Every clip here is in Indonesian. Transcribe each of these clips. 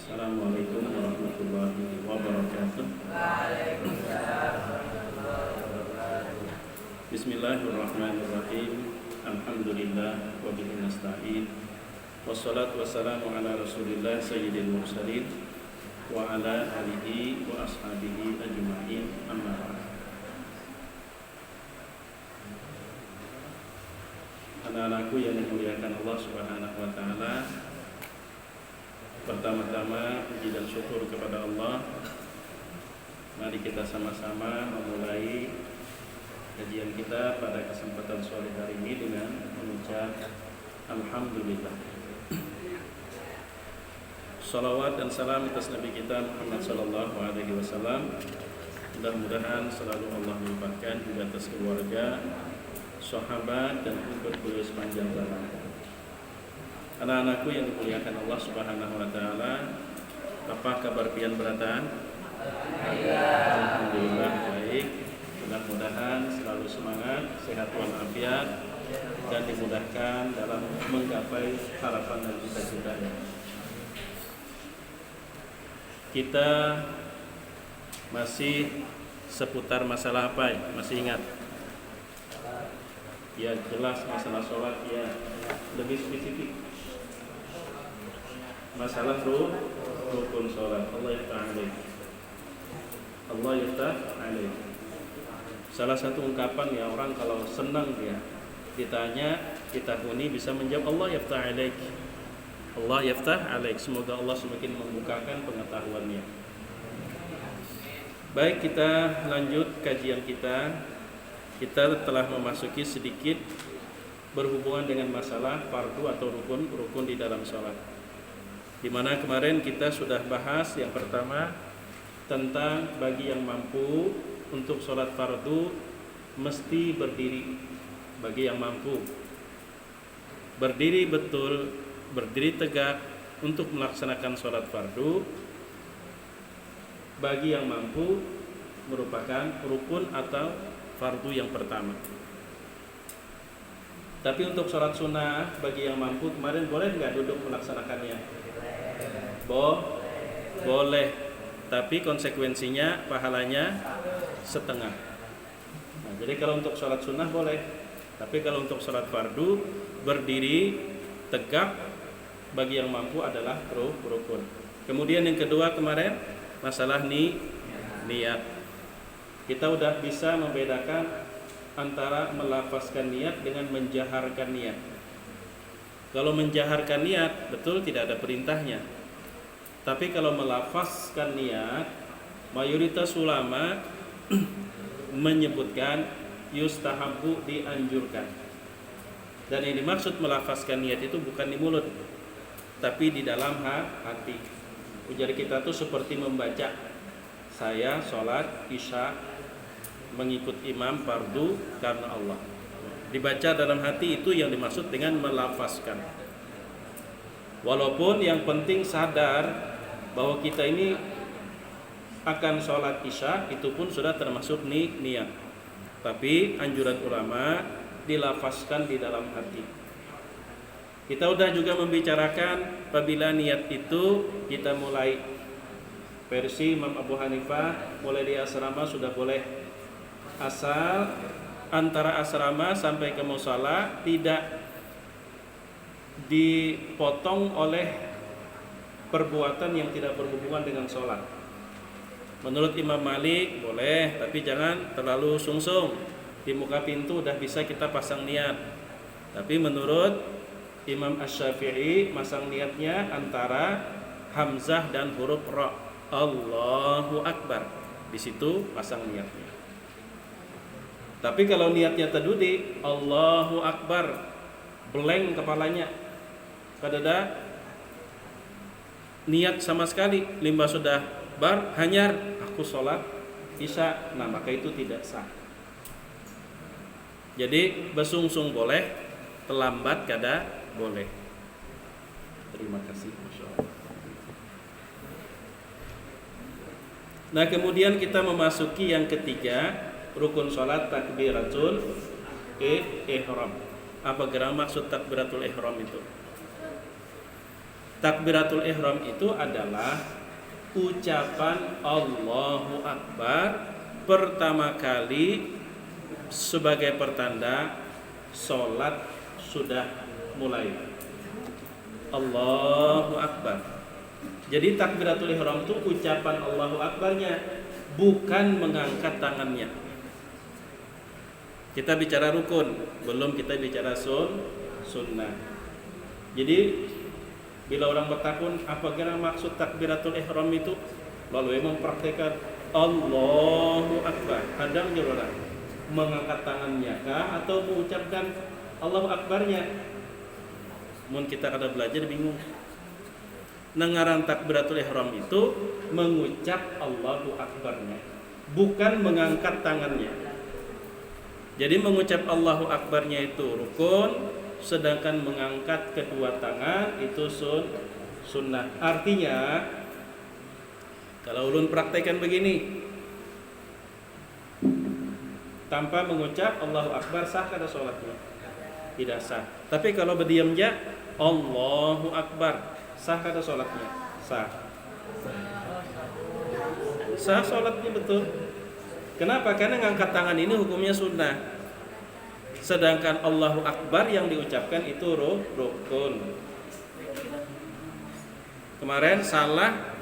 Assalamualaikum warahmatullahi wabarakatuh. Bismillahirrahmanirrahim. Alhamdulillah wa bihi nasta'in. Wassalatu wassalamu ala Rasulillah sayyidil mursalin wa ala alihi wa ashabihi ajma'in. Amma ba'd. Anak-anakku yang dimuliakan Allah Subhanahu wa taala, pertama-tama puji dan syukur kepada Allah. Mari kita sama-sama memulai kajian kita pada kesempatan sore hari ini dengan mengucap Alhamdulillah. Salawat dan salam atas Nabi kita Muhammad sallallahu alaihi wasallam. Mudah-mudahan selalu Allah melimpahkan juga atas keluarga, sahabat dan pengikut beliau sepanjang zaman. Anak-anakku yang dimuliakan Allah Subhanahu wa taala, apa kabar pian beratan? Alhamdulillah baik. Mudah-mudahan selalu semangat, sehat walafiat dan dimudahkan dalam menggapai harapan dan cita-citanya. Kita masih seputar masalah apa ya? Masih ingat? Ya jelas masalah sholat ya. Lebih spesifik masalah rukun sholat. Allah yaftah alaih. Allah yaftah alaih. Salah satu ungkapan ya, orang kalau senang dia ditanya, kita huni bisa menjawab Allah yaftah alaih. Allah yaftah alaih. Semoga Allah semakin membukakan pengetahuannya. Baik, kita lanjut kajian kita. Kita telah memasuki sedikit berhubungan dengan masalah fardu atau rukun di dalam sholat. Di mana kemarin kita sudah bahas yang pertama tentang bagi yang mampu untuk sholat fardu mesti berdiri. Bagi yang mampu berdiri betul, berdiri tegak untuk melaksanakan sholat fardu, bagi yang mampu merupakan rukun atau fardu yang pertama. Tapi untuk sholat sunnah bagi yang mampu kemarin boleh nggak duduk melaksanakannya? Boleh. Tapi konsekuensinya pahalanya setengah. Nah, jadi kalau untuk sholat sunnah boleh. Tapi kalau untuk sholat fardu berdiri tegak bagi yang mampu adalah rukun. Kemudian yang kedua kemarin masalah niat. Kita udah bisa membedakan antara melafazkan niat dengan menjaharkan niat. Kalau menjaharkan niat betul tidak ada perintahnya. Tapi kalau melafazkan niat, mayoritas ulama menyebutkan yustahabu, dianjurkan. Dan yang dimaksud melafazkan niat itu bukan di mulut, tapi di dalam hati. Ujar kita tuh seperti membaca, saya sholat isya mengikut imam fardu karena Allah. Dibaca dalam hati, itu yang dimaksud dengan melafazkan. Walaupun yang penting sadar bahwa kita ini akan sholat isya, itu pun sudah termasuk niat. Tapi anjuran ulama dilafazkan di dalam hati. Kita udah juga membicarakan apabila niat itu kita mulai versi Imam Abu Hanifah, mulai di asrama sudah boleh, asal antara asrama sampai ke musala tidak dipotong oleh perbuatan yang tidak berhubungan dengan sholat. Menurut Imam Malik boleh, tapi jangan terlalu sungsung. Di muka pintu udah bisa kita pasang niat. Tapi menurut Imam Asy-Syafi'i masang niatnya antara hamzah dan huruf ra. Allahu Akbar. Di situ pasang niatnya. Tapi kalau niatnya tadudi Allahu Akbar, blank kepalanya, kadada niat sama sekali, limbah sudah bar hanyar aku sholat isya, nah maka itu tidak sah. Jadi besungsung boleh, terlambat kada boleh. Terima kasih. Masya Allah. Nah kemudian kita memasuki yang ketiga, rukun sholat takbiratul ihram. Apa gerak maksud takbiratul ihram itu? Takbiratul ihram itu adalah ucapan Allahu Akbar pertama kali sebagai pertanda sholat sudah mulai. Allahu Akbar. Jadi takbiratul ihram itu ucapan Allahu Akbarnya, bukan mengangkat tangannya. Kita bicara rukun, belum kita bicara sunnah. Jadi bila orang bertakun apa kira maksud takbiratul ihram itu, lalu mempraktekkan Allahu Akbar, kadang orang mengangkat tangannya kah atau mengucapkan Allahu Akbarnya. Mun kita kada belajar bingung. Nengaran takbiratul ihram itu mengucap Allahu Akbarnya, bukan mengangkat tangannya. Jadi mengucap Allahu Akbarnya itu rukun, sedangkan mengangkat kedua tangan itu sunnah. Artinya kalau ulun praktekkan begini, tanpa mengucap Allahu Akbar sah kada sholatnya? Tidak sah. Tapi kalau berdiam aja Allahu Akbar, sah kada sholatnya? Sah. Sah sholatnya betul. Kenapa? Karena ngangkat tangan ini hukumnya sunnah. Sedangkan Allahu Akbar yang diucapkan itu rukun. Kemarin salah,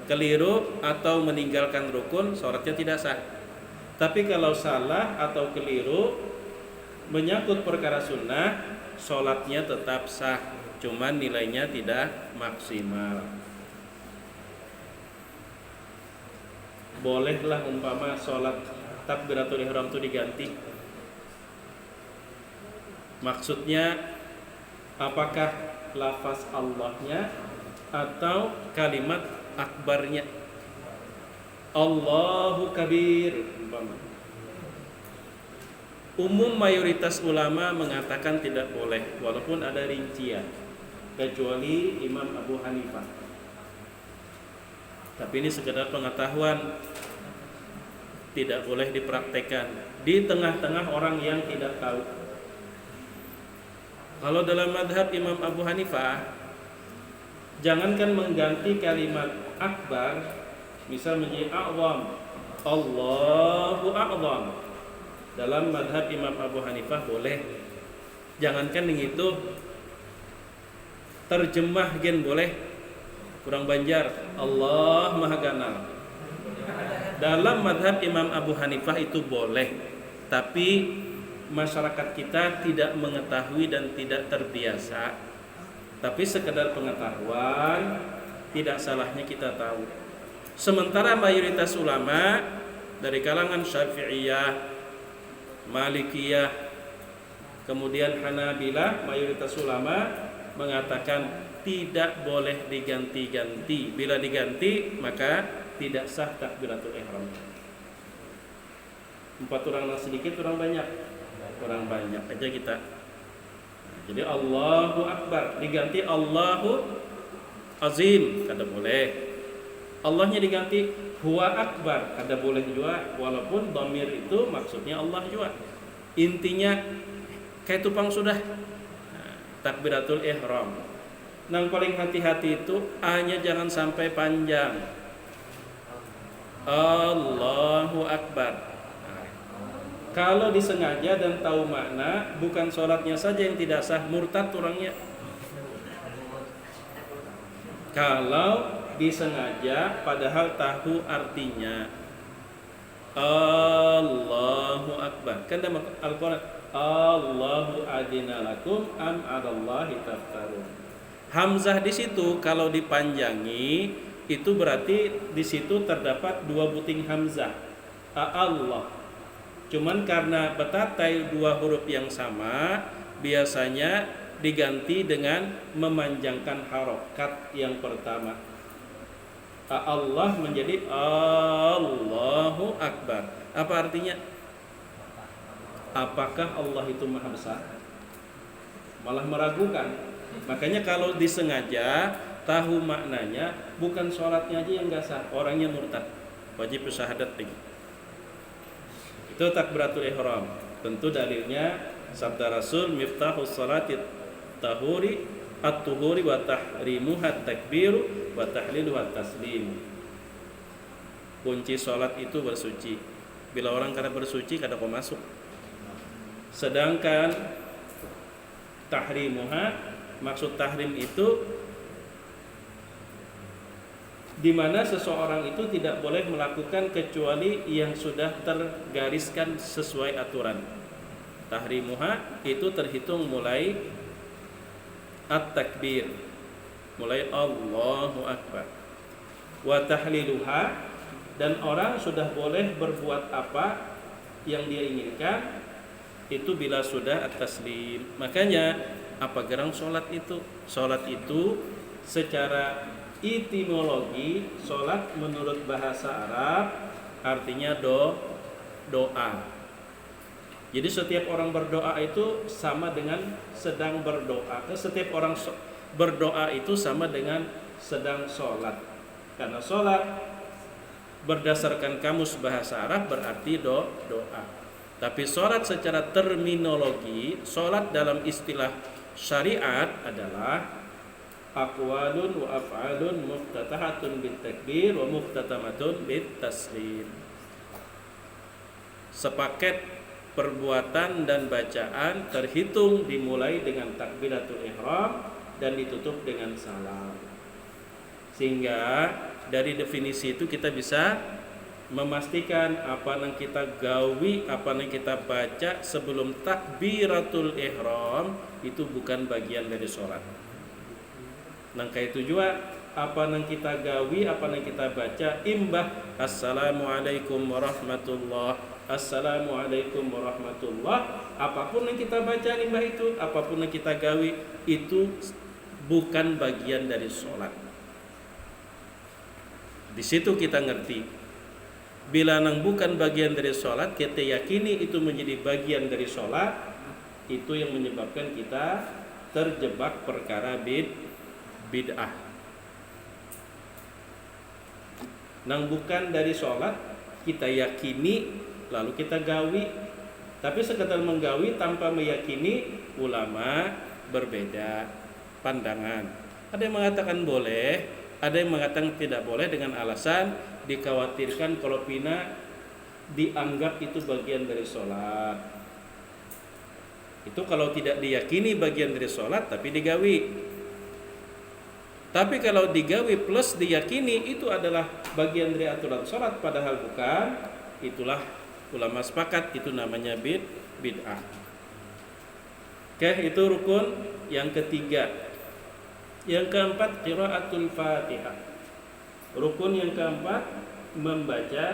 keliru atau meninggalkan rukun, sholatnya tidak sah. Tapi kalau salah atau keliru menyangkut perkara sunnah, sholatnya tetap sah, cuman nilainya tidak maksimal. Bolehlah umpama sholat takbiratul ihram itu diganti. Maksudnya apakah lafaz Allahnya atau kalimat akbarnya? Allahu kabir umpama. Umum mayoritas ulama mengatakan tidak boleh, walaupun ada rincian, kecuali Imam Abu Hanifah. Tapi ini sekedar pengetahuan, tidak boleh dipraktekkan di tengah-tengah orang yang tidak tahu. Kalau dalam madhab Imam Abu Hanifah, jangankan mengganti kalimat akbar, misal menjadi a'zam, Allahu a'zam. Dalam madhab Imam Abu Hanifah boleh. Jangankan yang itu, terjemah gen boleh. Kurang Banjar, Allah Maha Ganal. Dalam madhab Imam Abu Hanifah itu boleh, tapi masyarakat kita tidak mengetahui dan tidak terbiasa. Tapi sekedar pengetahuan, tidak salahnya kita tahu. Sementara mayoritas ulama dari kalangan Syafi'iyah, Malikiyah, kemudian Hanabilah, mayoritas ulama mengatakan tidak boleh diganti-ganti. Bila diganti maka tidak sah takbiratul ihram. 4 orang sedikit, orang banyak. Orang banyak aja kita. Jadi Allahu Akbar diganti Allahu Azim, kada boleh. Allahnya diganti Huwa Akbar, kada boleh juga, walaupun dhamir itu maksudnya Allah juga. Intinya kayak tupang sudah takbiratul ihram. Yang paling hati-hati itu hanya jangan sampai panjang. Allahu Akbar. Kalau disengaja dan tahu makna, bukan sholatnya saja yang tidak sah, murtad orangnya. Kalau disengaja padahal tahu artinya. Allahu Akbar. Kan dalam Al-Quran, Allahu adina lakum am adallahi taftarun. Hamzah di situ kalau dipanjangi itu berarti di situ terdapat 2 buting hamzah. Allah. Cuman karena betatai 2 huruf yang sama, biasanya diganti dengan memanjangkan harokat yang pertama. Allah menjadi Allahu Akbar. Apa artinya? Apakah Allah itu maha besar? Malah meragukan. Makanya kalau disengaja tahu maknanya, bukan sholatnya aja yang gak sah, orangnya murtad, wajib syahadat lagi. Itu takbiratul ihram. Tentu dalilnya sabda Rasul, miftahus sholati tahuri at-tuhuri wa tahrimuha takbiru wa tahlilu wa taslim. Kunci sholat itu bersuci. Bila orang kada bersuci kada kau masuk. Sedangkan tahrimuha, maksud tahrim itu di mana seseorang itu tidak boleh melakukan kecuali yang sudah tergariskan sesuai aturan. Tahrimuha itu terhitung mulai at-takbir, mulai Allahu Akbar. Wa tahliluha, dan orang sudah boleh berbuat apa yang dia inginkan itu bila sudah at-taslim. Makanya apa gerang sholat itu? Sholat itu secara etimologi, sholat menurut bahasa Arab artinya doa. Jadi setiap orang berdoa itu sama dengan sedang berdoa. Setiap orang berdoa itu sama dengan sedang sholat. Karena sholat berdasarkan kamus bahasa Arab berarti doa. Tapi sholat secara terminologi, sholat dalam istilah syariat adalah aqwalun wa af'alun muftatahatun bit takbir wa muftatamatun bit taslim. Sepaket perbuatan dan bacaan terhitung dimulai dengan takbiratul ihram dan ditutup dengan salam. Sehingga dari definisi itu kita bisa memastikan apa yang kita gawi, apa yang kita baca sebelum takbiratul ihram itu bukan bagian dari sholat. Nangka itu juga apa yang kita gawi, apa yang kita baca imbah assalamualaikum warahmatullah, assalamualaikum warahmatullah, apapun yang kita baca imbah itu, apapun yang kita gawi itu bukan bagian dari sholat. Di situ kita ngerti bila nang bukan bagian dari sholat, kita yakini itu menjadi bagian dari sholat, itu yang menyebabkan kita terjebak perkara bid'ah. Nang bukan dari sholat kita yakini lalu kita gawi, tapi sekedar menggawi tanpa meyakini, ulama berbeda pandangan. Ada yang mengatakan boleh, ada yang mengatakan tidak boleh dengan alasan dikhawatirkan kalau pina dianggap itu bagian dari sholat. Itu kalau tidak diyakini bagian dari sholat tapi digawi. Tapi kalau digawi plus diyakini itu adalah bagian dari aturan sholat padahal bukan, itulah ulama sepakat itu namanya bid'ah. Oke, itu rukun yang ketiga. Yang keempat, qiraatul Fatihah. Rukun yang keempat, membaca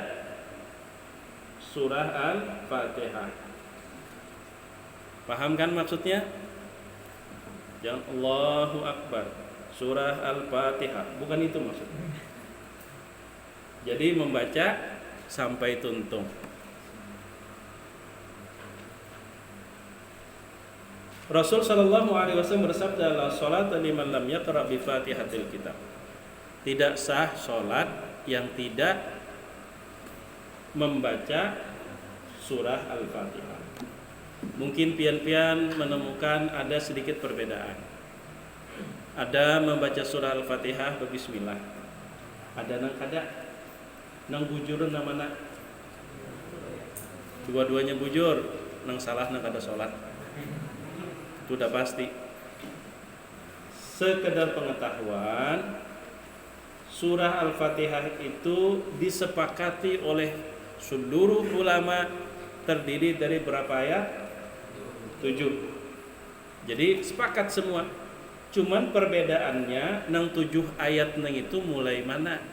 surah Al-Fatihah. Paham kan maksudnya? Jangan Allahu Akbar, surah Al-Fatihah, bukan itu maksudnya. Jadi membaca sampai tuntung. Rasul sallallahu alaihi wasallam bersabda, la salata liman lam yaqra bi Fatihatil kitab. Tidak sah salat yang tidak membaca surah Al-Fatihah. Mungkin pian-pian menemukan ada sedikit perbedaan. Ada membaca surah Al-Fatihah berbismillah. Ada nang kada, nang bujur nang mana? Dua-duanya bujur, nang salah nang kada salat. Itu udah pasti. Sekedar pengetahuan, surah Al-Fatihah itu disepakati oleh seluruh ulama terdiri dari berapa ayat? 7. Jadi sepakat semua. Cuman perbedaannya nang 7 ayat nang itu mulai mana?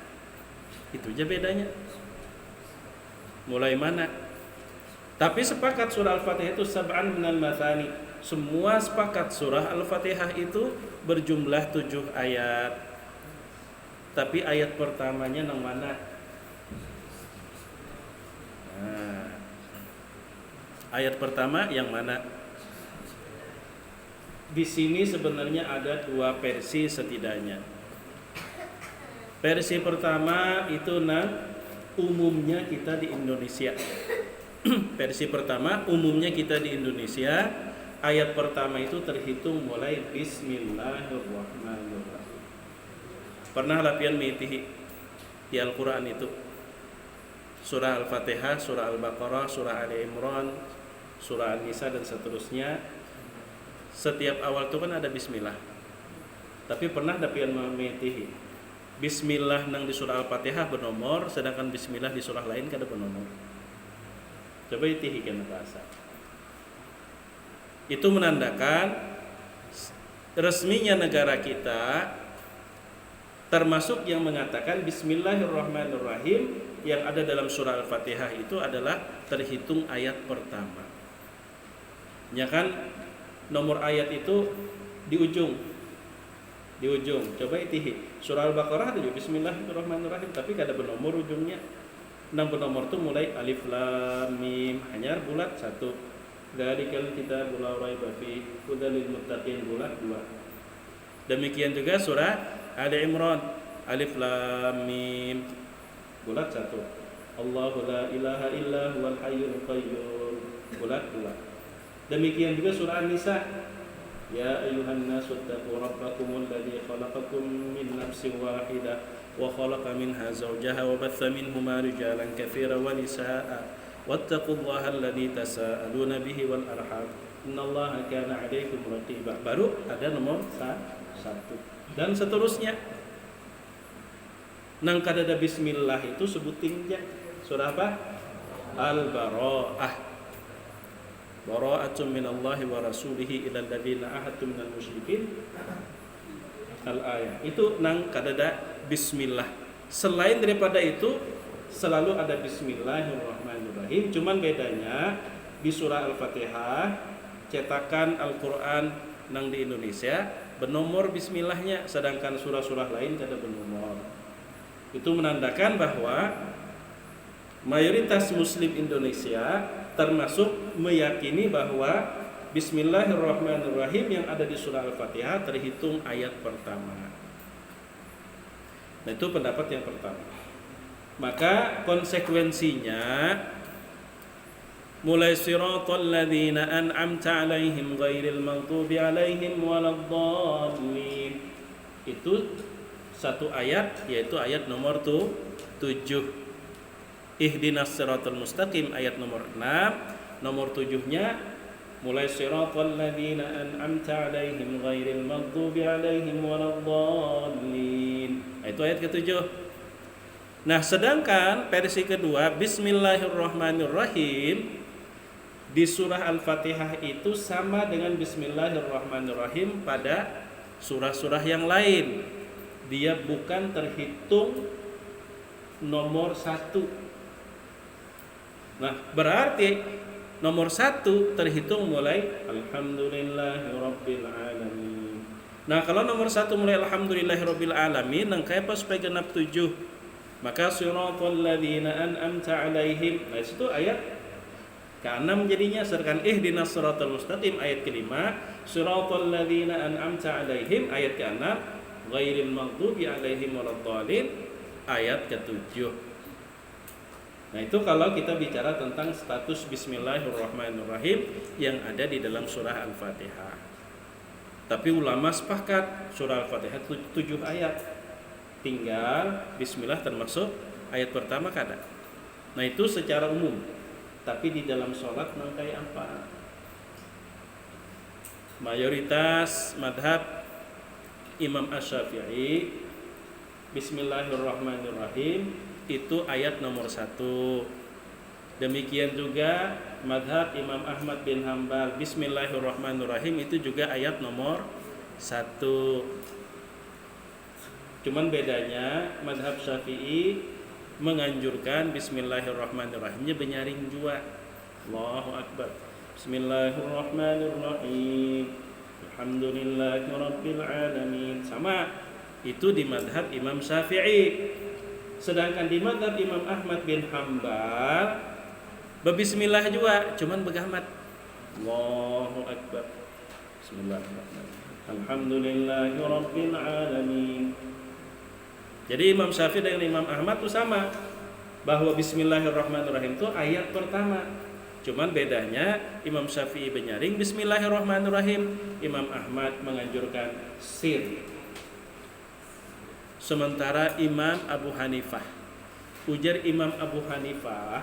Itu aja bedanya. Mulai mana? Tapi sepakat surah Al-Fatihah itu sab'an minal mathani. Semua sepakat surah Al-Fatihah itu berjumlah 7 ayat. Tapi ayat pertamanya nang mana? Nah, ayat pertama yang mana? Di sini sebenarnya ada 2 versi setidaknya. Versi pertama itu nang umumnya kita di Indonesia. Versi pertama umumnya kita di Indonesia ayat pertama itu terhitung mulai Bismillahirrahmanirrahim. Pernah latihan mitihi di Al-Quran itu surah Al-Fatihah, surah Al-Baqarah, surah Ali Imran, surah An-Nisa dan seterusnya. Setiap awal itu kan ada bismillah. Tapi pernah latihan mitihi bismillah nang di surah Al-Fatihah bernomor, sedangkan bismillah di surah lain kada bernomor. Coba itihi kana bahasa. Itu menandakan resminya negara kita termasuk yang mengatakan Bismillahirrahmanirrahim yang ada dalam surah Al-Fatihah itu adalah terhitung ayat pertama. Ya kan nomor ayat itu di ujung. Coba itihi. Surah Al-Baqarah ada juga Bismillahirrahmanirrahim tapi kada bernomor ujungnya. Nang bernomor itu mulai alif lam mim hanya bulat 1. Dzalikal kitabul la raiba fi hudal lil muttaqin bulat 2. Demikian juga surah Ali Imran alif lam mim bulat 1. Allahu la ilaha illa huwal hayyul qayyum bulat 2. Demikian juga surah An-Nisa ya ayyuhan nasu taqu rabbakumul ladzi khalaqakum min nafsin wahidah wa khalaqa minha zawjaha wa batha minhuma rijalan katsiran wa nisaa'a wattaqullaha alladzi tasaaluna bihi wal arham innallaha kana 'alaikum raqiba. Baru ada nomor 1 dan seterusnya. Nang kadada bismillah itu sebutin aja surah apa? Al-Bara'ah. Bara'atun minallahi wa rasulihi ilal ladzina ahadtum minal musyrikin. Al-ayah. Itu nang kadada bismillah. Selain daripada itu selalu ada bismillahirrahmanirrahim. Cuman bedanya di surah Al-Fatihah cetakan Al-Qur'an nang di Indonesia bernomor bismillahnya, sedangkan surah-surah lain kada bernomor. Itu menandakan bahwa mayoritas muslim Indonesia termasuk meyakini bahwa Bismillahirrahmanirrahim yang ada di surah Al-Fatihah terhitung ayat pertama. Nah, itu pendapat yang pertama. Maka konsekuensinya mulai siratal ladzina an'amta 'alaihim ghairil maghdubi 'alaihim waladdallin. Itu satu ayat, yaitu ayat nomor 7. Ihdinas siratal mustaqim ayat nomor 6. Nomor 7-nya mulai siratal ladzina an'amta 'alaihim ghairil maghdubi 'alaihim waladdallin. Itu ayat ke-7. Nah, sedangkan versi kedua Bismillahirrahmanirrahim di surah Al-Fatihah itu sama dengan Bismillahirrahmanirrahim pada surah-surah yang lain. Dia bukan terhitung nomor 1. Nah, berarti nomor 1 terhitung mulai Alhamdulillahirabbil alamin. Nah, kalau nomor 1 mulai Alhamdulillahirabbil alamin, nang kaya pas supaya genap 7. Maka siratal ladzina an'amta 'alaihim. Nah, itu ayat ke-6 jadinya, sedangkan ihdinas siratal mustaqim ayat ke-5, siratal ladzina an'amta 'alaihim ayat ke-6, ghairil maghdubi 'alaihim waladdallin ayat ke-7. Nah, itu kalau kita bicara tentang status Bismillahirrahmanirrahim yang ada di dalam surah Al-Fatihah. Tapi ulama sepakat surah Al-Fatihah 7 ayat. Tinggal Bismillah termasuk ayat pertama kada. Nah, itu secara umum. Tapi di dalam sholat nangkai apa? Mayoritas madhab Imam Asy-Syafi'i Bismillahirrahmanirrahim itu ayat nomor 1. Demikian juga madhab Imam Ahmad bin Hanbal Bismillahirrahmanirrahim itu juga ayat nomor 1. Cuman bedanya madhab Syafi'i menganjurkan Bismillahirrahmanirrahimnya benyaring jua. Allahu Akbar. Bismillahirrahmanirrahim. Alhamdulillahirabbil alamin. Sama itu di madhab Imam Syafi'i. Sedangkan di madhab Imam Ahmad bin Hanbal berbismillah juga, cuman begamat. Allahu Akbar. Bismillahirrahmanirrahim. Alhamdulillahirabbil alamin. Jadi Imam Syafi'i dan Imam Ahmad itu sama, bahwa Bismillahirrahmanirrahim itu ayat pertama. Cuman bedanya Imam Syafi'i menyaring Bismillahirrahmanirrahim, Imam Ahmad menganjurkan sir. Sementara Imam Abu Hanifah, ujar Imam Abu Hanifah,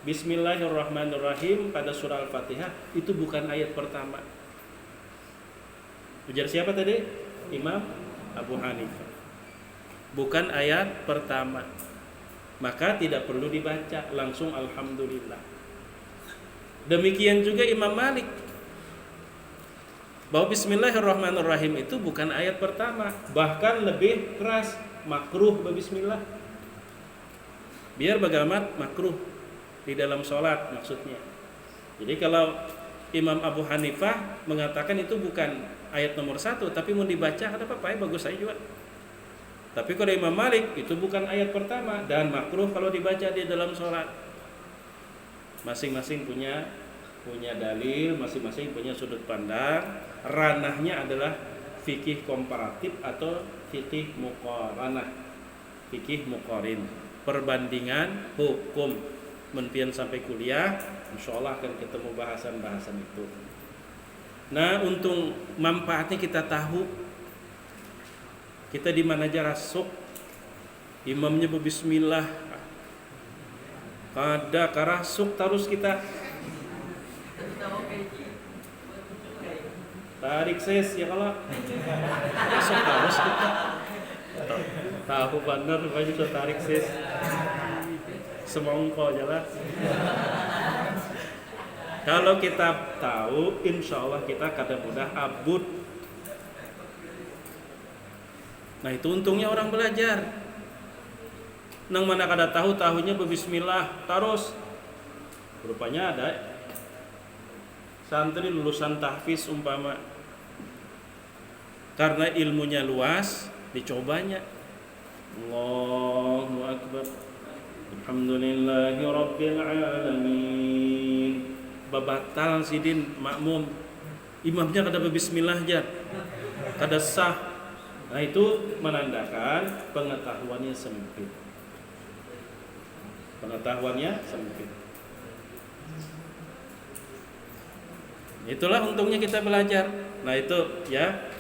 Bismillahirrahmanirrahim pada surah Al-Fatihah itu bukan ayat pertama. Ujar siapa tadi? Imam Abu Hanifah. Bukan ayat pertama. Maka tidak perlu dibaca, langsung alhamdulillah. Demikian juga Imam Malik, bahwa Bismillahirrahmanirrahim itu bukan ayat pertama, bahkan lebih keras, makruh berbismillah. Biar bagaimana makruh di dalam sholat maksudnya. Jadi kalau Imam Abu Hanifah mengatakan itu bukan ayat nomor 1, tapi mau dibaca ada apa-apa ya, bagus saja juga. Tapi kalau Imam Malik itu bukan ayat pertama dan makruh kalau dibaca di dalam sholat. Masing-masing punya dalil, masing-masing punya sudut pandang. Ranahnya adalah fikih komparatif atau fikih muqaranah, fikih muqarin, perbandingan hukum. Mentian sampai kuliah, insya Allah akan ketemu bahasan-bahasan itu. Nah, untung manfaatnya kita tahu. Kita di mana aja rasuk, imamnya berbismillah, kada karasuk terus kita tarik ses ya kalau masuk terus kita tahu benar baju sudah tarik ses semongko jalan. Kalau kita tahu, insya Allah kita kadang mudah abud. Nah itu untungnya orang belajar. Nang mana kada tahunya berbismillah terus. Rupanya ada santri lulusan tahfiz umpama, karena ilmunya luas dicobanya. Allahu Akbar, Alhamdulillahi Rabbil Alamin. Babatal sidin makmum, imamnya kada berbismillah aja, kada sah. Nah itu menandakan pengetahuannya sempit. Itulah untungnya kita belajar. Nah itu ya.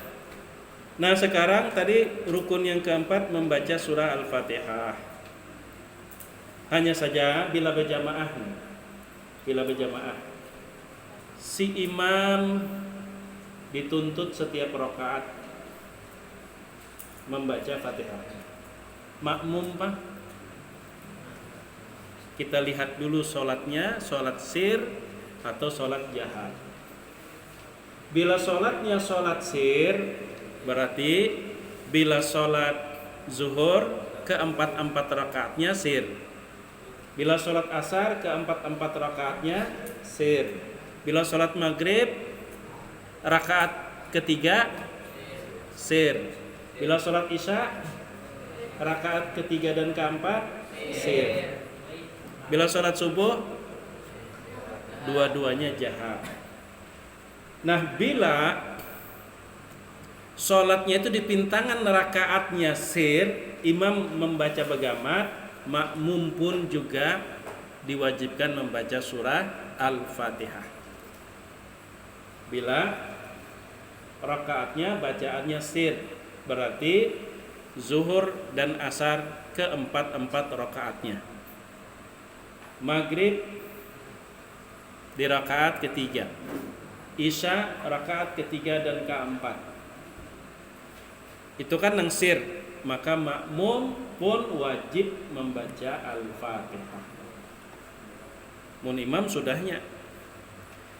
Nah sekarang tadi rukun yang keempat membaca surah Al-Fatihah. Hanya saja bila berjamaah. Si imam dituntut setiap rakaat membaca Fatihah. Makmum Pak, kita lihat dulu sholatnya, sholat sir atau sholat jahar. Bila sholatnya sholat sir, berarti bila sholat zuhur keempat rakaatnya sir. Bila sholat asar keempat rakaatnya sir. Bila sholat maghrib rakaat ketiga sir. Bila sholat isya rakaat ketiga dan keempat sir. Bila sholat subuh dua-duanya jahar. Nah bila sholatnya itu di pintangan rakaatnya sir, imam membaca begamat, makmum pun juga diwajibkan membaca surah Al-Fatihah. Bila rakaatnya bacaannya sir, berarti zuhur dan asar keempat rakaatnya. Maghrib di rakaat ketiga, isya rakaat ketiga dan keempat. Itu kan nang sir, maka makmum pun wajib membaca Al-Fatihah. Mun imam sudahnya.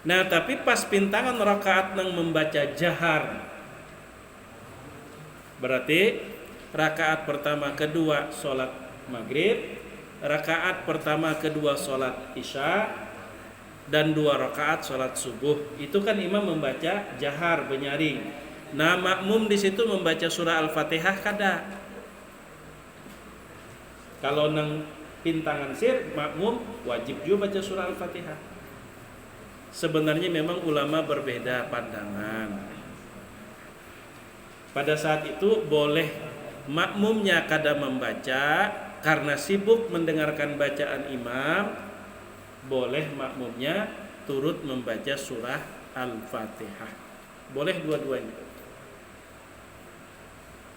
Nah tapi pas pintangan rakaat nang membaca jahar, berarti rakaat pertama kedua sholat maghrib, rakaat pertama kedua sholat isya, dan 2 rakaat sholat subuh. Itu kan imam membaca jahar benyaring. Nah makmum di situ membaca surah Al-Fatihah kada. Kalau nang pintangan sir, makmum wajib juga baca surah Al-Fatihah. Sebenarnya memang ulama berbeda pandangan. Pada saat itu boleh makmumnya kada membaca karena sibuk mendengarkan bacaan imam, boleh makmumnya turut membaca surah Al-Fatihah. Boleh dua-duanya.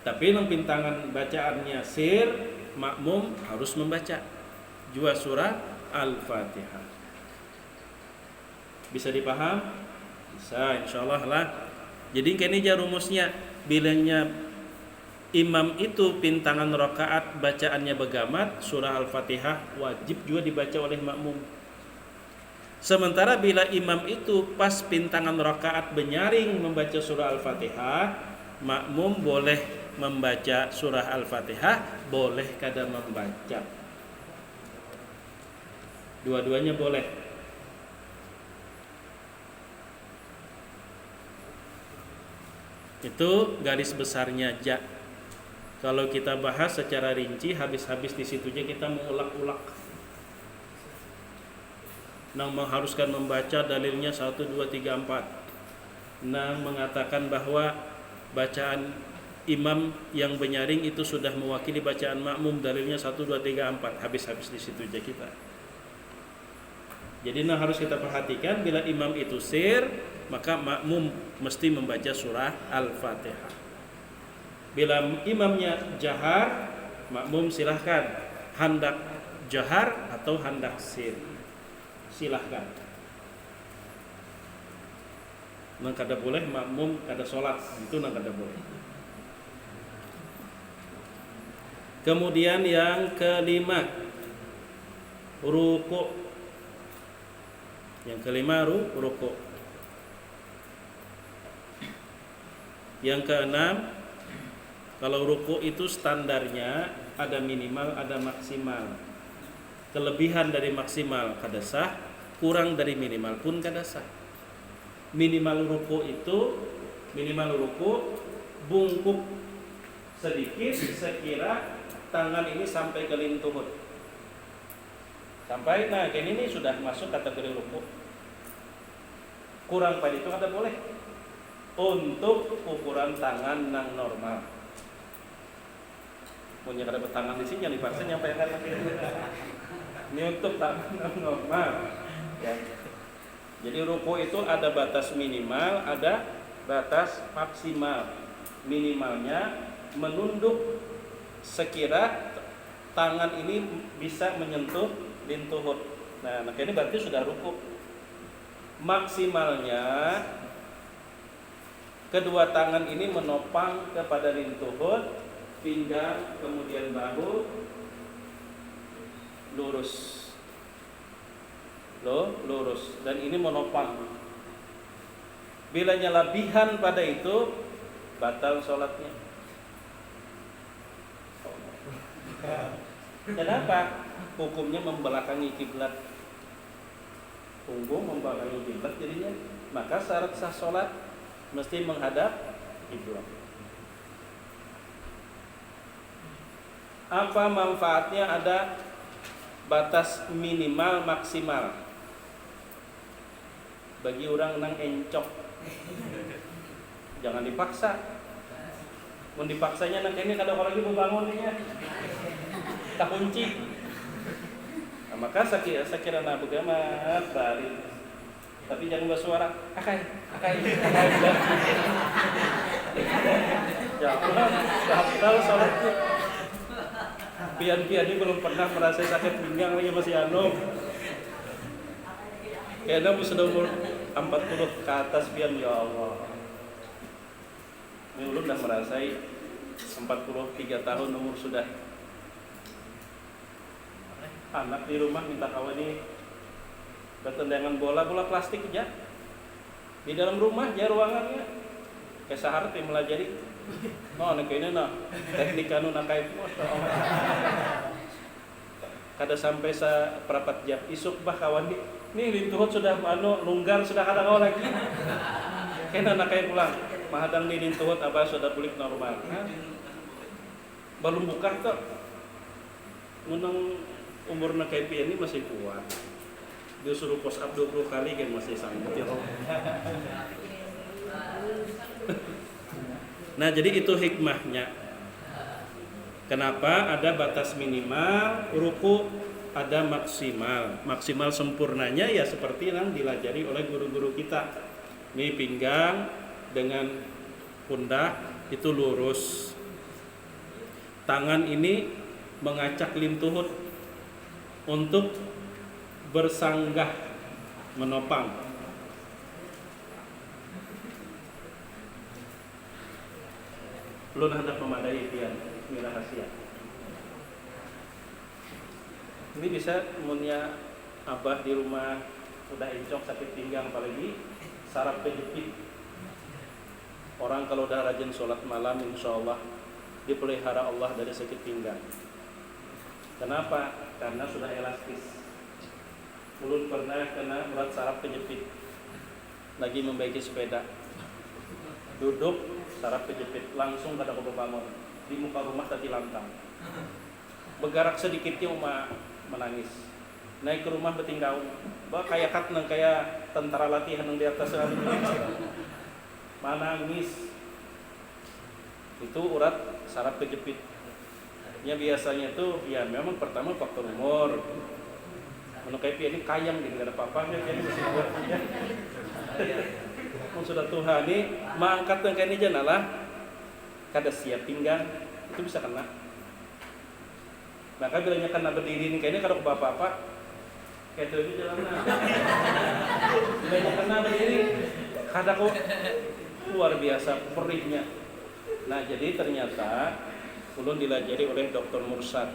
Tapi yang pintangan bacaannya sir, makmum harus membaca juga surah Al-Fatihah. Bisa dipaham? Bisa, insyaallah lah. Jadi ini aja rumusnya. Bilangnya imam itu pintangan rakaat bacaannya begamat, surah Al-Fatihah wajib juga dibaca oleh makmum. Sementara bila imam itu pas pintangan rakaat benyaring membaca surah Al-Fatihah, makmum boleh membaca surah Al-Fatihah, boleh kada membaca. Dua-duanya boleh. Itu garis besarnya ja. Kalau kita bahas secara rinci, habis-habis di situnya kita mengulak-ulak. Nang mengharuskan membaca dalilnya 1, 2, 3, 4. Nang mengatakan bahwa bacaan imam yang benyaring itu sudah mewakili bacaan makmum, dalilnya 1, 2, 3, 4. Habis-habis di situ aja kita. Jadi nang harus kita perhatikan, bila imam itu sir, maka makmum mesti membaca surah Al-Fatihah. Bila imamnya jahar, makmum silahkan hendak jahar atau hendak sir. Silahkan. Nang kada boleh makmum kada sholat, itu nang kada boleh. Kemudian yang kelima, ruku'. Yang kelima ruku'. Yang keenam, kalau ruku' itu standarnya ada minimal, ada maksimal. Kelebihan dari maksimal kada sah, kurang dari minimal pun kada sah. Minimal ruku' bungkuk sedikit sekira tangan ini sampai ke lintuhut. Sampai, nah kayak ini sudah masuk kategori ruku'. Kurang pada itu kada boleh. Untuk ukuran tangan yang normal. Punya kada bertangan di sini yang dipaksa nyampe kan lagi. Ini untuk tangan yang normal. Ya. Jadi ruku itu ada batas minimal, ada batas maksimal. Minimalnya menunduk sekira tangan ini bisa menyentuh lintuhut. Nah, ini berarti sudah ruku. Maksimalnya kedua tangan ini menopang kepada lintuhut, pinggang, kemudian bahu lurus. Lurus, dan ini menopang. Bila lebihan pada itu, batal sholatnya. Kenapa? Hukumnya membelakangi kiblat. Punggung membelakangi kiblat jadinya. Maka syarat sah sholat mesti menghadap kiblat. Apa manfaatnya ada batas minimal maksimal? Bagi orang nang encok, jangan dipaksa. Mau dipaksanya nang ini kada lagi mau bangun nya, tak kunci. Nah, maka sakira na begamat bari. Tapi jangan bersuara akai. Jangan batal sholatnya. Pian ini belum pernah merasa sakit pinggang lagi masih anom. Kayaknya sudah umur 40 ke atas pian, ya Allah. Ini ulun dah merasai 43 tahun umur sudah. Anak di rumah minta kawan ini bertendangan bola plastik aja. Di dalam rumah aja ruangannya. Kayak sahar tim melajari. No, nek ini no. Teknik anu nakai kada sampai seperempat jam isuk bah kawan ini lintuhut sudah lunggar sudah kada kau lagi. Kena nakai pulang. Mahadang ni lintuhut apa sudah pulih normal. Belum buka tuh. Munang umur nakai ini masih kuat. Dia suruh push up 20 kali kan masih sanggup ya. Nah, jadi itu hikmahnya. Kenapa? Ada batas minimal, ruku ada maksimal. Maksimal sempurnanya ya seperti yang dilajari oleh guru-guru kita. Ini pinggang dengan pundak itu lurus. Tangan ini mengacak lintuhut untuk bersanggah menopang. Belum hendak memadai pian, ini rahasia. Ini bisa punya abah di rumah udah encok sakit pinggang, apalagi saraf kejepit. Orang kalau udah rajin sholat malam, insya Allah dipelihara Allah dari sakit pinggang. Kenapa? Karena sudah elastis. Ulun pernah kena urat saraf kejepit, lagi membaiki sepeda, duduk saraf kejepit, langsung kada kudu bangun di muka rumah tadi lantang. Begarak sedikitnya umat menangis. Naik ke rumah betinggaung, bah kayak kat nang kayak tentara latihan yang di atas sekali. Menangis. Itu urat saraf kejepit. Ya biasanya tuh ya memang pertama faktor umur. Menukai ini kayang di negara papanya jadi masih buat ya. Sudah Tuhan ini mengangkat yang kayak ini janalah kada siap pinggang itu bisa kena. Maka bilanya kena berdiri ini kayaknya kada ke bapak-bapak kayak itu jalan bilanya kena berdiri kada kok luar biasa perihnya. Nah jadi ternyata ulun dilajari oleh Dr. Mursad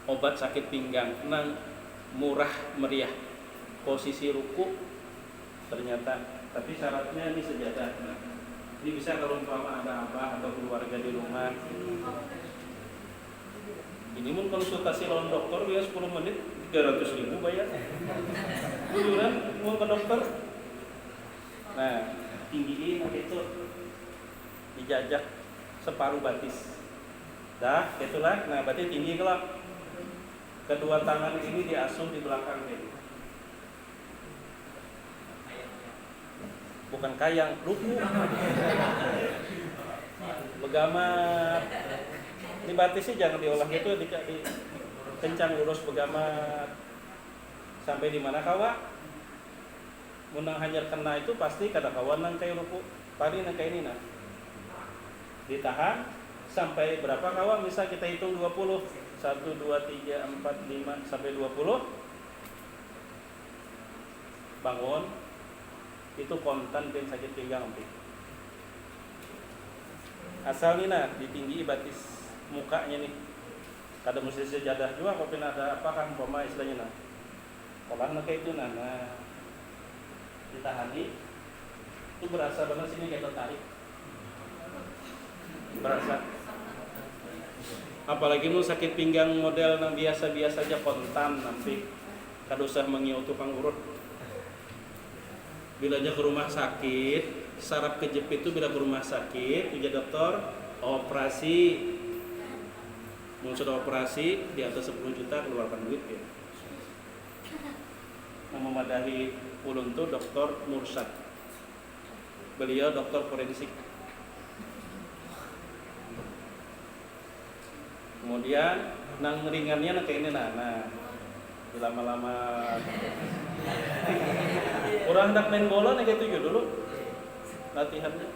obat sakit pinggang nang murah meriah, posisi ruku ternyata. Tapi syaratnya ini sejadah. Ini bisa kalau umpama ada apa atau keluarga di rumah. Ini pun konsultasi lawan dokter ya 10 menit 300.000 bayar. Bujuran mau ke dokter. Nah, tinggiin itu dijajak separuh batis. Dah, itulah. Nah, berarti tinggi kelak. Kedua tangan ini diasung di belakang ini. Bukan kayang, ruku. Begamat. Ini batisnya jangan diolah gitu, di kencang lurus begamat. Sampai di mana kawa? Munang hanyar kena itu pasti kada kawan nang kayak ruku. Pari nang kayak ini nah. Ditahan sampai berapa kawa? Misal kita hitung 20. 1 2 3 4 5 sampai 20. Bangun. Itu kontan dan sakit pinggang nanti. Asal nih nah ditinggi batis mukanya nih. Kada mesti sejadah juga kalau ada apa kan umpama istilahnya nah. Orang kayak itu nah ditahani itu berasa banget sini kayak tertarik. Berasa. Apalagi nu sakit pinggang model yang biasa-biasa aja kontan nanti kada usah mengiau tukang urut. Bilanya ke rumah sakit, saraf kejepit itu bila ke rumah sakit, ujar dokter, operasi. Mau sudah operasi di atas 10 juta keluarkan duit ya. Yang memadahi ulun itu Dr. Mursad. Beliau dokter forensik. Kemudian nang ringannya kayak ini nah lama-lama orang hendak main bola nih kayak itu dulu latihannya.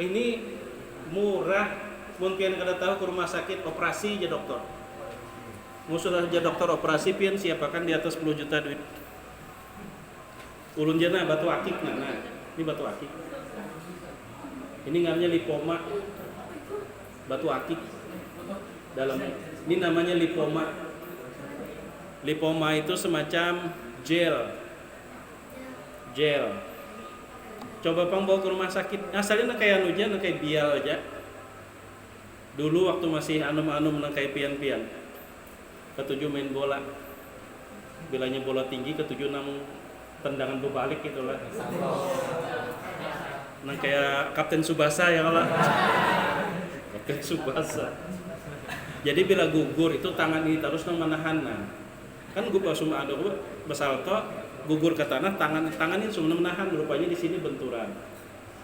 Ini murah, mungkin kada tahu ke rumah sakit operasi aja dokter. Musuh aja dokter operasi pian siapakan di atas 10 juta duit. Ulun jana batu akik nah ini batu akik. Ini namanya lipoma. Batu akik dalam ini namanya lipoma. Lipoma itu semacam gel. Coba pang bawa ke rumah sakit. Asalnya kayak hujan, kayak bial aja. Dulu waktu masih anum-anum kayak pian-pian. Ketujuh main bola. Bilanya bola tinggi, ketujuh nang tendangan berbalik gitulah. Nang kayak Kapten Tsubasa ya kalau. Kapten Tsubasa. Jadi bila gugur itu tangan ini terus nang menahan nah. Kan gue pas cuma ada gue bersalto gugur ke tanah tangan ini cuma menahan rupanya di sini benturan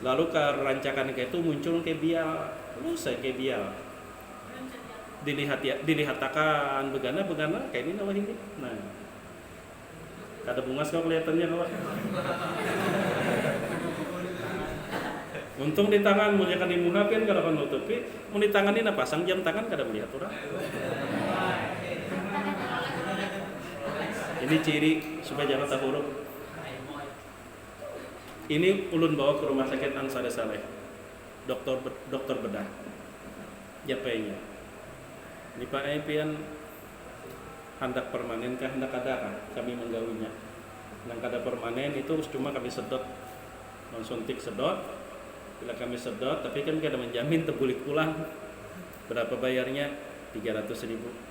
lalu ke rancakan kayak itu muncul kayak bial terus kayak bial dilihatakan begana kayak ini nama ini. Nah, kada bungas kau kelihatannya kawan. Untung di tangan mulya kan dimuhapin kada kan nutupi, mun di tangan ini pasang jam tangan kada melihat orang. Ini ciri supaya jangan tak huruf. Ini ulun bawa ke rumah sakit Ansar Saleh. Dokter bedah. Japainya. Ini Pak Epian hendak permanen kah hendak ada kah kami menggawinya. Yang kada permanen itu cuma kami sedot. Suntik sedot. Bila kami sedot tapi kan kada menjamin terbulik pulang. Berapa bayarnya? 300.000.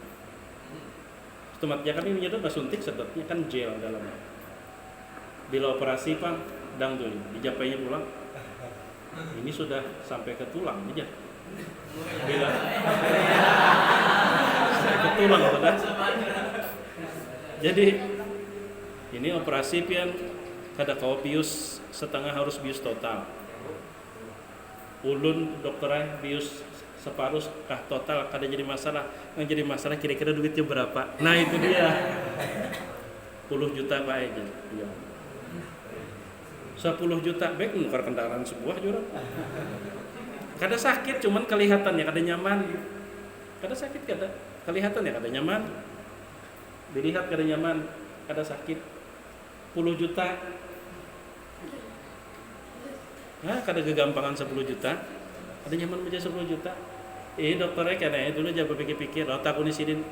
Tempatnya kami menyedot suntik sedotnya kan gel dalamnya. Bila operasi Pak dang tuh dijapainya pulang. Ini sudah sampai ke tulang aja. Bila sampai ke tulang sudah. Jadi ini operasi pian kada kau bius setengah harus bius total. Ulun dokternya bius separuh kah total kada jadi masalah. Yang jadi masalah kira-kira duitnya berapa. Nah itu dia 10 juta Pak aja ya. 10 juta baik menukar kendaraan sebuah jurang. Kada sakit cuman kelihatannya kada nyaman. Kada sakit kada kelihatannya kada nyaman. Dilihat kada nyaman, kada sakit. 10 juta. Nah, kada kegampangan 10 juta. Kada nyaman aja 10 juta. Dokternya kena dulu jangan berpikir-pikir, otak unisidin.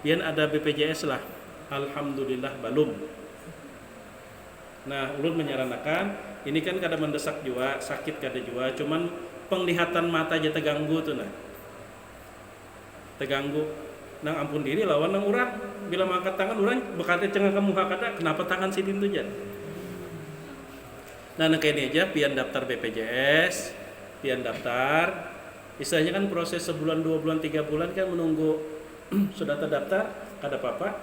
Pian ada BPJS lah. Alhamdulillah belum. Nah, ulun menyarankan, ini kan kada mendesak jua, sakit kada jua, cuman penglihatan mata aja terganggu tuh nah. Terganggu. Nang ampun diri lawan nang urang. Bila mangkat tangan urang bekate cengang ke muka kada, kenapa tangan sidin tuh jan? Nah, kayak ini aja pian daftar BPJS, pian daftar. Istilahnya kan proses sebulan, 2 bulan, 3 bulan kan menunggu sudah terdaftar, kada apa-apa,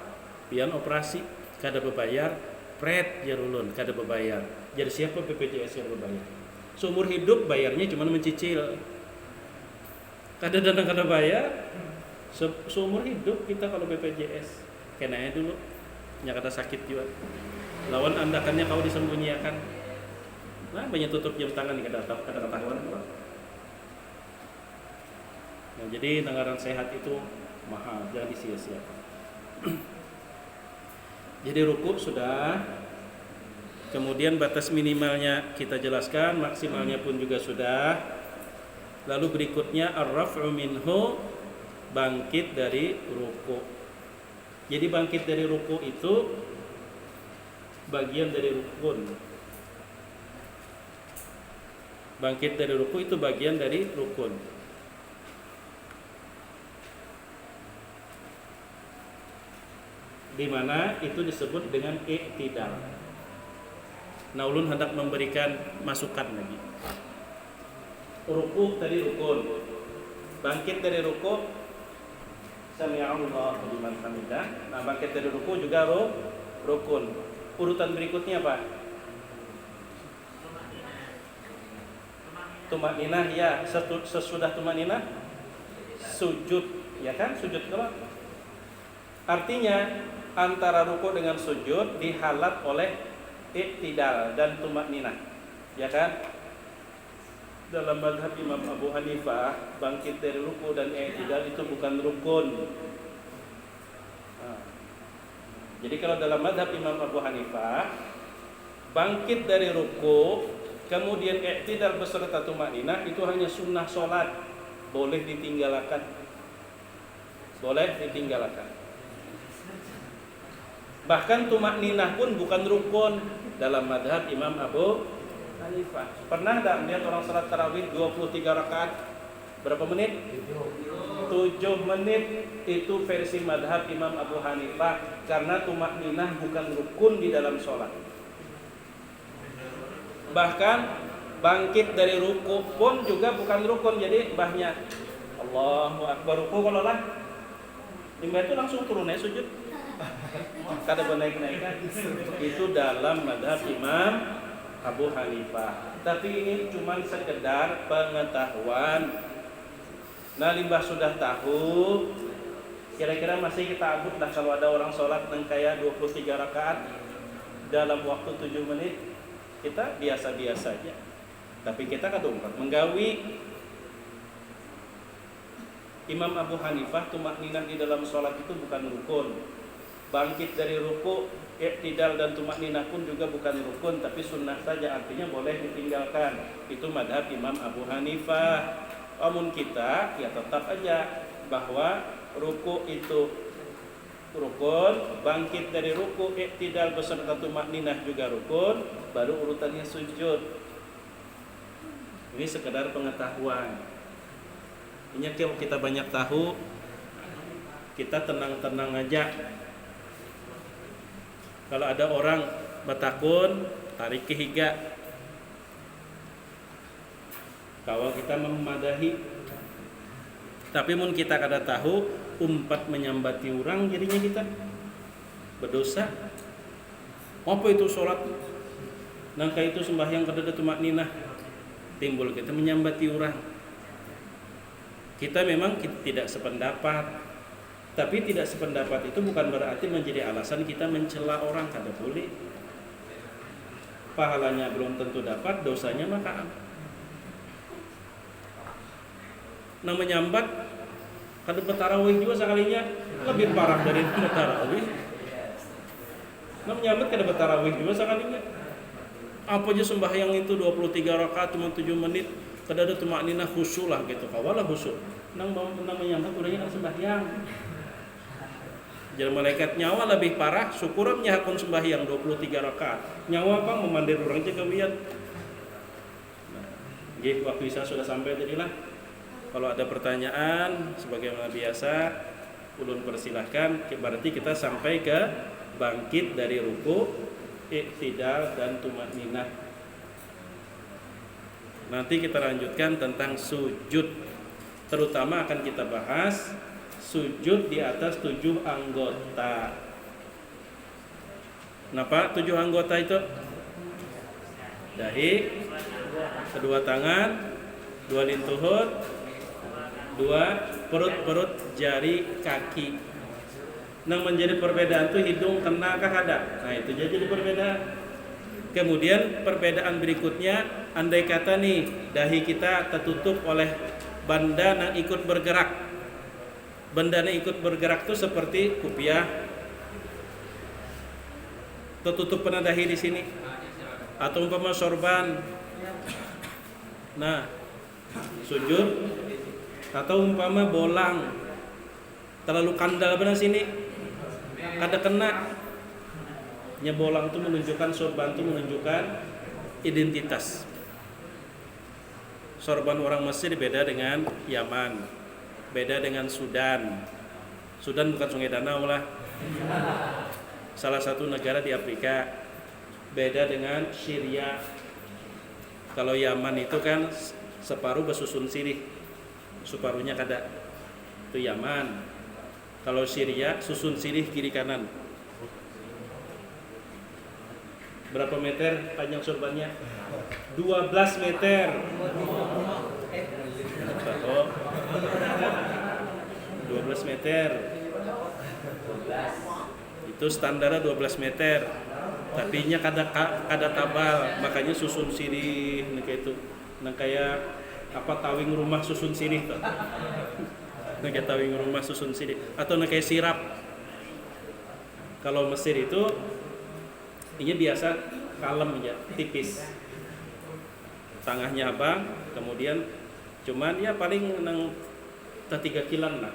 pian operasi, kada bebayar, pret ya ulun, kada bebayar. Jadi siapa BPJS yang berbayar? Seumur hidup bayarnya cuma mencicil. Kada dana kada bayar, seumur hidup kita kalau BPJS. Kenanya dulu, nya kada sakit juga. Lawan andakannya kau disembunyikan. Nah, banyak tutup jam tangan kada ketahuan. Nah, jadi anggaran sehat itu mahal, jangan disia-siakan. Jadi rukuk sudah, kemudian batas minimalnya kita jelaskan, maksimalnya pun juga sudah. Lalu berikutnya ar-raf'u minhu, bangkit dari rukuk. Jadi bangkit dari rukuk itu bagian dari rukun. Bangkit dari rukuk itu bagian dari rukun. Di mana itu disebut dengan i'tidal. Nah, ulun hendak memberikan masukan lagi. Ruku tadi rukun. Bangkit dari ruku sami'allahu liman hamidah. Nah, bangkit dari ruku juga rukun. Urutan berikutnya apa? Tumaninah ya, sesudah tumaninah sujud, ya kan? Sujud kalau artinya antara ruku dengan sujud dihalat oleh i'tidal dan tumaninah, ya kan? Dalam mazhab Imam Abu Hanifah, bangkit dari ruku dan i'tidal itu bukan rukun. Nah, jadi kalau dalam mazhab Imam Abu Hanifah, bangkit dari ruku kemudian i'tidal beserta tumaninah itu hanya sunnah solat, boleh ditinggalkan. Boleh ditinggalkan. Bahkan tumakninah pun bukan rukun dalam madhab Imam Abu Hanifah. Pernah tak melihat orang salat tarawih 23 rakaat berapa menit? 7 menit. Itu versi madhab Imam Abu Hanifah, karena tumakninah bukan rukun di dalam sholat. Bahkan bangkit dari ruku pun juga bukan rukun. Jadi bahnya Allahu Akbar ruku kalau lah imam itu langsung turun ya sujud. Kada bernaik-naikan. Itu dalam madhab Imam Abu Hanifah. Tapi ini cuma sekedar pengetahuan. Nah, limbah sudah tahu, kira-kira masih kita abut lah kalau ada orang sholat yang kayak 23 rakaat dalam waktu 7 menit, kita biasa-biasa aja. Tapi kita kadung menggawi. Imam Abu Hanifah tumakninah di dalam sholat itu bukan rukun. Bangkit dari ruku, i'tidal dan tumakninah pun juga bukan rukun, tapi sunnah saja, artinya boleh ditinggalkan. Itu madhab Imam Abu Hanifah. Namun kita ya tetap aja bahwa ruku itu rukun, bangkit dari ruku, i'tidal beserta tumakninah juga rukun, baru urutannya sujud. Ini sekedar pengetahuan. Ini kalau kita banyak tahu, kita tenang-tenang aja. Kalau ada orang batakun, tarik ke higa. Kalau kita memadahi. Tapi mun kita kada tahu, umpat menyambati orang jadinya kita berdosa. Apa itu sholat? Nangka itu sembahyang kada ada tumakninah. Timbul kita menyambati orang. Kita memang tidak sependapat, tapi tidak sependapat itu bukan berarti menjadi alasan kita mencela orang, kada boleh. Pahalanya belum tentu dapat, dosanya maka. Nah, menyambat kada tarawih juga sekalinya lebih parah dari tarawih. Nah, menyambat kada tarawih juga sekalinya. Apa aja sembahyang itu 23 rakaat cuma 7 menit. Kada ada tumakninah khusyuk lah gitu, kawalah khusyuk. Nang menyambut urangnya kan sembahyang. Jadi malaikat nyawa lebih parah, syukuramnya hakun sembahyang 23 rakaat. Nyawa apa memandir urang je kawian. Nah, nggih waktu Isya sudah sampai jadilah. Kalau ada pertanyaan sebagaimana biasa ulun persilahkan, berarti kita sampai ke bangkit dari ruku, i'tidal dan tumakninah. Nanti kita lanjutkan tentang sujud. Terutama akan kita bahas sujud di atas 7 anggota. Kenapa 7 anggota itu? Dahi, kedua tangan, 2 lintuhut, 2 perut-perut jari kaki. Yang menjadi perbedaan itu hidung kena kah ada? Nah, itu jadi perbedaan. Kemudian perbedaan berikutnya, andai kata nih dahi kita tertutup oleh benda yang ikut bergerak. Benda yang ikut bergerak itu seperti kupiah, tertutup pernah dahi di sini, atau umpama sorban. Nah, sujud, atau umpama bolang terlalu kandal benar sini, kada kena. Bolang itu menunjukkan, sorban itu menunjukkan identitas. Sorban orang Mesir beda dengan Yaman, beda dengan Sudan. Sudan bukan Sungai Danau lah, salah satu negara di Afrika. Beda dengan Syria. Kalau Yaman itu kan separuh bersusun sirih, separuhnya kada. Itu Yaman. Kalau Syria susun sirih kiri kanan. Berapa meter panjang sorbannya? 12 meter. Oh, 12 meter. Itu standarnya 12 meter. Tapi nya kada tabal, makanya susun sirih kayak itu. Nah kayak apa tawing rumah susun sirih tuh. Nah kayak tawing rumah susun sirih atau kayak sirap. Kalau Mesir itu ini biasa kalem aja, tipis. Tengahnya abang, kemudian cuman ya paling nang 3 kilan lah.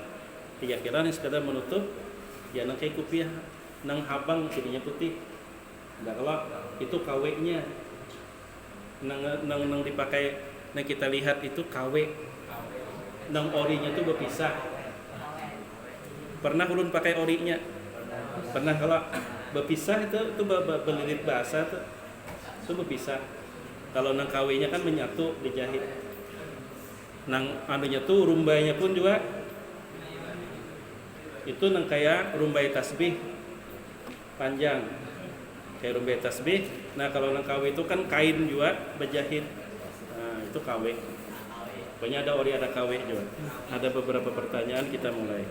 3 kilan yang sekedar menutup, ya nang kayak kupiah, nang habang jadinya putih. Enggak kalau itu KW-nya. Nang dipakai, nang kita lihat itu KW. Nang orinya tuh berpisah. Pernah ulun pakai orinya? Pernah kalau berpisah itu belilit bahasa tuh itu berpisah. Kalau nang KW-nya kan menyatu dijahit. Nang anunya tuh rumbainya pun juga itu nang kayak rumbai tasbih panjang kayak rumbai tasbih. Nah kalau nang KW itu kan kain juga berjahit. Nah itu KW. Pokoknya ada ori ada KW juga. Ada beberapa pertanyaan, kita mulai.